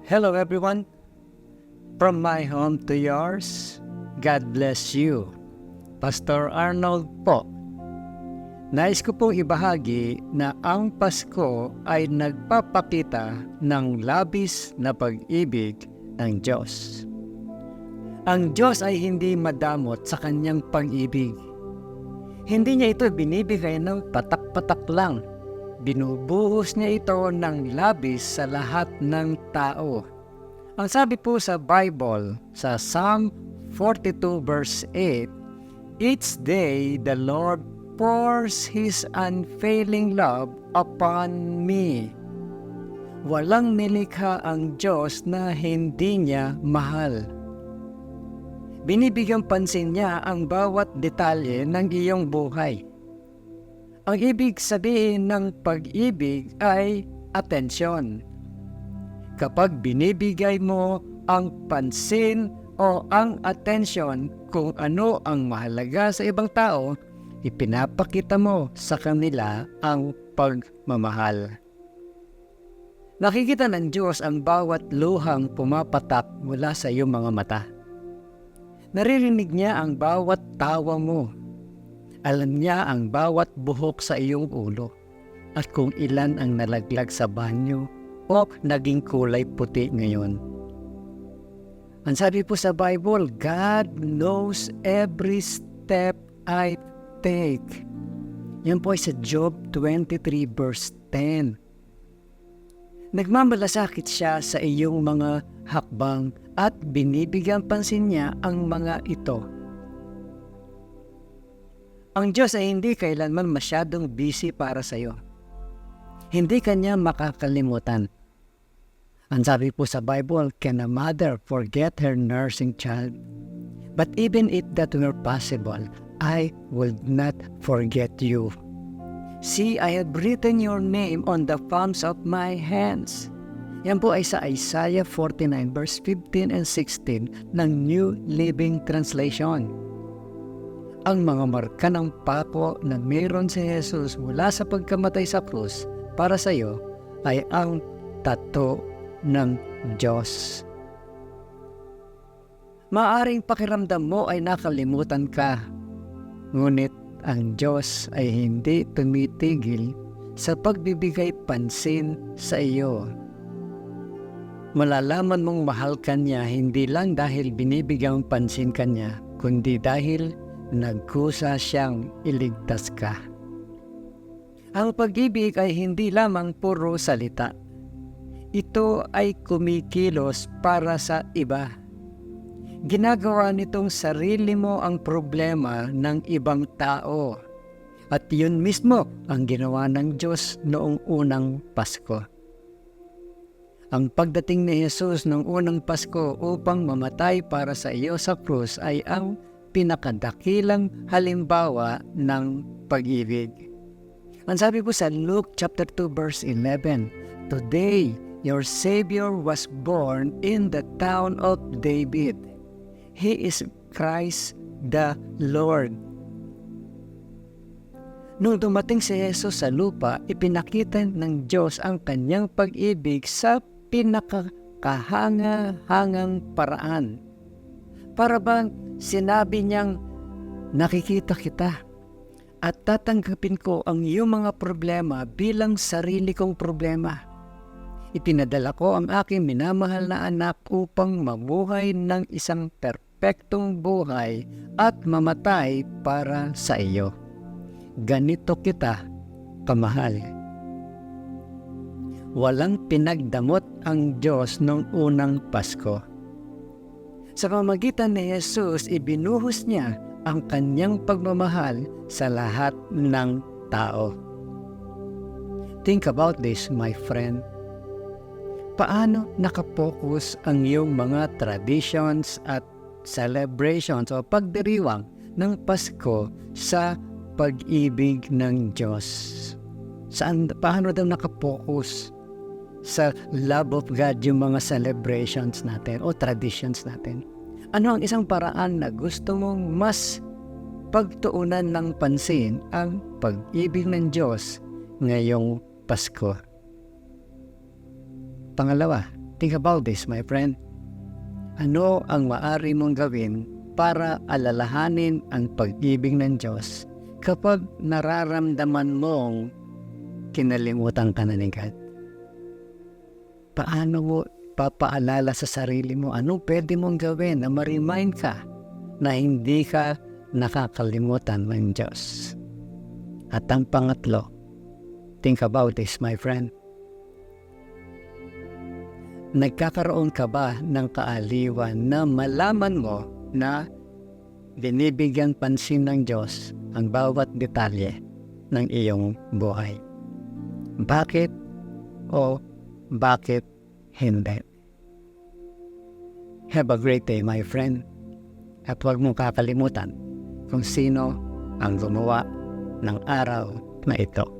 Hello everyone, from my home to yours, God bless you. Pastor Arnold po. Nais ko pong ibahagi na ang Pasko ay nagpapakita ng labis na pag-ibig ng Diyos. Ang Diyos ay hindi madamot sa kanyang pag-ibig. Hindi niya ito binibigay ng patak-patak lang. Binubuhos niya ito ng labis sa lahat ng tao. Ang sabi po sa Bible, sa Psalm 42 verse 8, "Each day the Lord pours His unfailing love upon me." Walang nilikha ang Diyos na hindi niya mahal. Binibigyan pansin niya ang bawat detalye ng iyong buhay. Ang ibig sabihin ng pag-ibig ay atensyon. Kapag binibigay mo ang pansin o ang atensyon kung ano ang mahalaga sa ibang tao, ipinapakita mo sa kanila ang pagmamahal. Nakikita ng Diyos ang bawat luhang pumapatak mula sa iyong mga mata. Naririnig niya ang bawat tawa mo. Alam niya ang bawat buhok sa iyong ulo at kung ilan ang nalaglag sa banyo o naging kulay puti ngayon. Ang sabi po sa Bible, God knows every step I take. Yan po ay sa Job 23 verse 10. Nagmamalasakit siya sa iyong mga hakbang at binibigyan pansin niya ang mga ito. Ang Diyos ay hindi kailanman masyadong busy para sa iyo. Hindi kanya makakalimutan. Ang sabi po sa Bible, "Can a mother forget her nursing child? But even if that were possible, I will not forget you. See, I have written your name on the palms of my hands." Yan po ay sa Isaiah 49 verse 15 and 16 ng New Living Translation. Ang mga marka ng pako na mayroon si Jesus mula sa pagkamatay sa krus para sa iyo ay ang tattoo ng Diyos. Maaring pakiramdam mo ay nakalimutan ka, ngunit ang Diyos ay hindi tumitigil sa pagbibigay pansin sa iyo. Malalaman mong mahal ka niya hindi lang dahil binibigyan pansin ka niya, kundi dahil nagkusa siyang iligtas ka. Ang pag-ibig ay hindi lamang puro salita. Ito ay kumikilos para sa iba. Ginagawa nitong sarili mo ang problema ng ibang tao. At yun mismo ang ginawa ng Diyos noong unang Pasko. Ang pagdating ni Jesus noong unang Pasko upang mamatay para sa iyo sa krus ay ang pinakadakilang halimbawa ng pag-ibig. Ang sabi po sa Luke chapter 2 verse 11, "Today your Savior was born in the town of David. He is Christ the Lord." Nung dumating si Jesus sa lupa, ipinakita ng Diyos ang kanyang pag-ibig sa pinakakahanga-hangang paraan. Para bang sinabi niyang, "Nakikita kita at tatanggapin ko ang iyong mga problema bilang sarili kong problema. Ipinadala ko ang aking minamahal na anak upang mabuhay ng isang perpektong buhay at mamatay para sa iyo. Ganito kita kamahal." Walang pinagdamot ang Diyos noong unang Pasko. Sa pamamagitan ni Jesus, ibinuhos niya ang kanyang pagmamahal sa lahat ng tao. Think about this, my friend. Paano nakapokus ang iyong mga traditions at celebrations o pagdiriwang ng Pasko sa pag-ibig ng Diyos? Paano daw nakapokus sa love of God yung mga celebrations natin o traditions natin? Ano ang isang paraan na gusto mong mas pagtuunan ng pansin ang pag-ibig ng Diyos ngayong Pasko? Pangalawa, Think about this, my friend. Ano ang maaari mong gawin para alalahanin ang pag-ibig ng Diyos kapag nararamdaman mong kinalimutan ka na ni God? Paano mo papaalala sa sarili mo? Anong pwede mong gawin na ma-remind ka na hindi ka nakakalimutan ng Diyos? At ang pangatlo, think about this, my friend. Nagkakaroon ka ba ng kaaliwan na malaman mo na binibigyan pansin ng Diyos ang bawat detalye ng iyong buhay? Bakit o bakit hindi? Have a great day, my friend. At huwag mong kakalimutan kung sino ang gumawa ng araw na ito.